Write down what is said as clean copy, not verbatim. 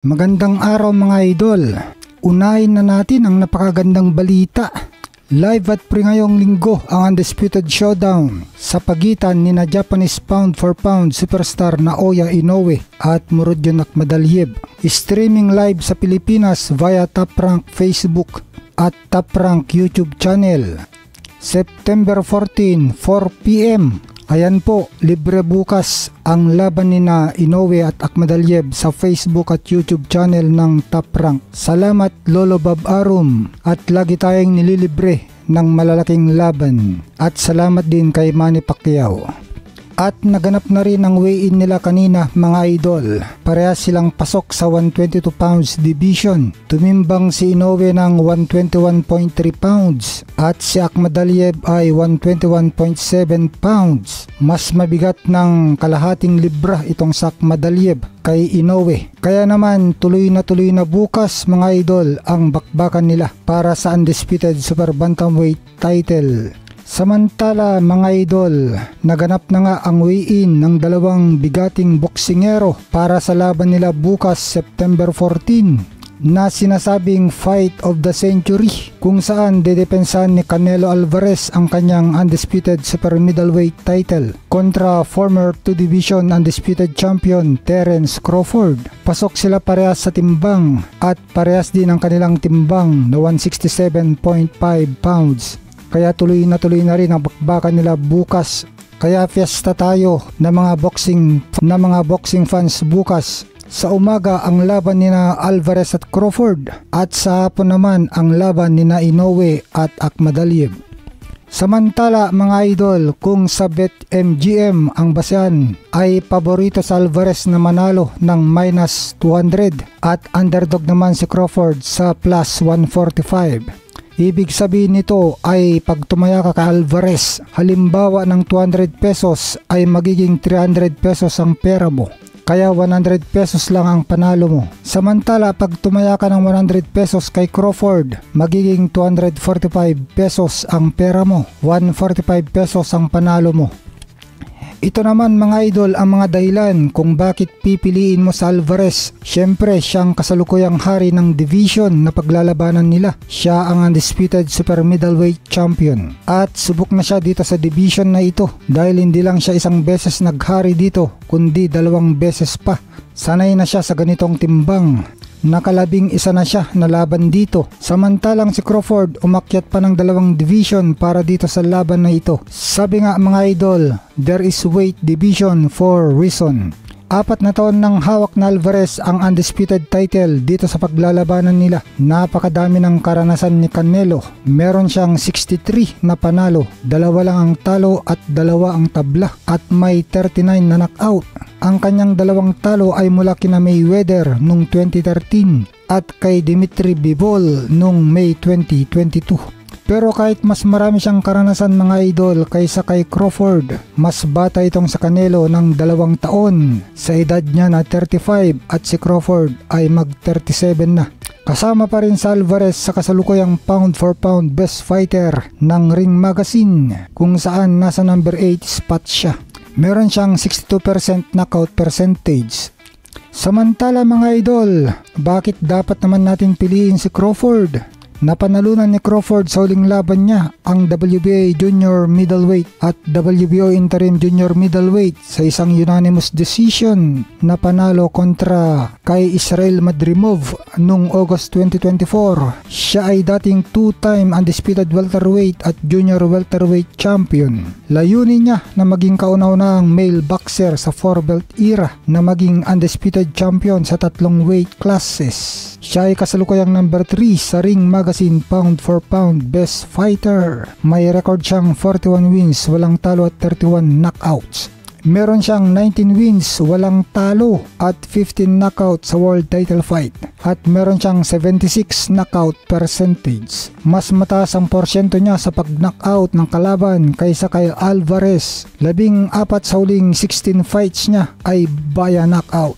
Magandang araw mga idol. Unahin na natin ang napakagandang balita. Live at pre ngayong linggo ang Undisputed Showdown sa pagitan ni na Japanese pound for pound superstar Naoya Inoue at Murodjon Akhmadaliev. Streaming live sa Pilipinas via Top Rank Facebook at Top Rank YouTube channel. September 14, 4 PM. Ayan po, libre bukas ang laban ni na Inoue at Akhmadaliev sa Facebook at YouTube channel ng Top Rank. Salamat Lolo Bob Arum at lagi tayong nililibre ng malalaking laban. At salamat din kay Manny Pacquiao. At naganap na rin ang weigh-in nila kanina mga idol. Parehas silang pasok sa 122 pounds division. Tumimbang si Inoue ng 121.3 pounds at si Akhmadaliev ay 121.7 pounds. Mas mabigat ng kalahating libra itong sa Akhmadaliev kay Inoue. Kaya naman tuloy na bukas mga idol ang bakbakan nila para sa Undisputed Super Bantamweight title. Samantala mga idol, naganap na nga ang weigh-in ng dalawang bigating boksingero para sa laban nila bukas September 14 na sinasabing fight of the century, kung saan dedepensahan ni Canelo Alvarez ang kanyang undisputed super middleweight title kontra former 2 division undisputed champion Terence Crawford. Pasok sila parehas sa timbang at parehas din ang kanilang timbang na 167.5 pounds. Kaya tuloy na rin ang bakbakan nila bukas. Kaya fiesta tayo na mga boxing fans bukas. Sa umaga ang laban ni na Alvarez at Crawford at sa hapon naman ang laban ni na Inoue at Akhmadaliev. Samantala mga idol, kung sa BetMGM ang basehan ay paborito sa Alvarez na manalo ng minus 200 at underdog naman si Crawford sa plus 145. Ibig sabihin nito ay pag tumaya ka kay Alvarez, halimbawa ng 200 pesos ay magiging 300 pesos ang pera mo. Kaya 100 pesos lang ang panalo mo. Samantala pag tumaya ka ng 100 pesos kay Crawford, magiging 245 pesos ang pera mo. 145 pesos ang panalo mo. Ito naman mga idol ang mga dahilan kung bakit pipiliin mo sa Alvarez. Syempre siyang kasalukuyang hari ng division na paglalabanan nila. Siya ang undisputed super middleweight champion. At subok na siya dito sa division na ito dahil hindi lang siya isang beses naghari dito kundi 2 beses pa. Sanay na siya sa ganitong timbang. Nakalabing isa na siya na laban dito. Samantalang si Crawford umakyat pa ng 2 division para dito sa laban na ito. Sabi nga mga idol, there is weight division for reason. 4 na taon ng hawak na Alvarez ang undisputed title dito sa paglalabanan nila. Napakadami ng karanasan ni Canelo. Meron siyang 63 na panalo, 2 lang ang talo at 2 ang tabla at may 39 na knockout. Ang kanyang 2 talo ay mula kina Mayweather noong 2013 at kay Dimitri Bivol noong May 2022. Pero kahit mas marami siyang karanasan mga idol kaysa kay Crawford, mas bata itong sa Canelo ng 2 taon. Sa edad niya na 35 at si Crawford ay mag 37 na. Kasama pa rin sa Alvarez sa kasalukuyang pound for pound best fighter ng Ring Magazine kung saan nasa number 8 spot siya. Meron siyang 62% knockout percentage. Samantala mga idol, bakit dapat naman natin piliin si Crawford? Napanalunan ni Crawford sa huling laban niya ang WBA Junior Middleweight at WBO Interim Junior Middleweight sa isang unanimous decision na panalo kontra kay Israel Madrimov noong August 2024. Siya ay dating 2-time undisputed welterweight at junior welterweight champion. Layunin niya na maging kauna-unahang male boxer sa 4-belt era na maging undisputed champion sa 3 weight classes. Siya ay kasalukuyang number 3 sa Ring Magazine pound for pound best fighter. May record siyang 41 wins, walang talo at 31 knockouts. Meron siyang 19 wins, walang talo at 15 knockout sa world title fight. At meron siyang 76 knockout percentage. Mas mataas ang porsyento niya sa pag-knockout ng kalaban kaysa kay Alvarez. 14 sa huling 16 fights niya ay via knockout.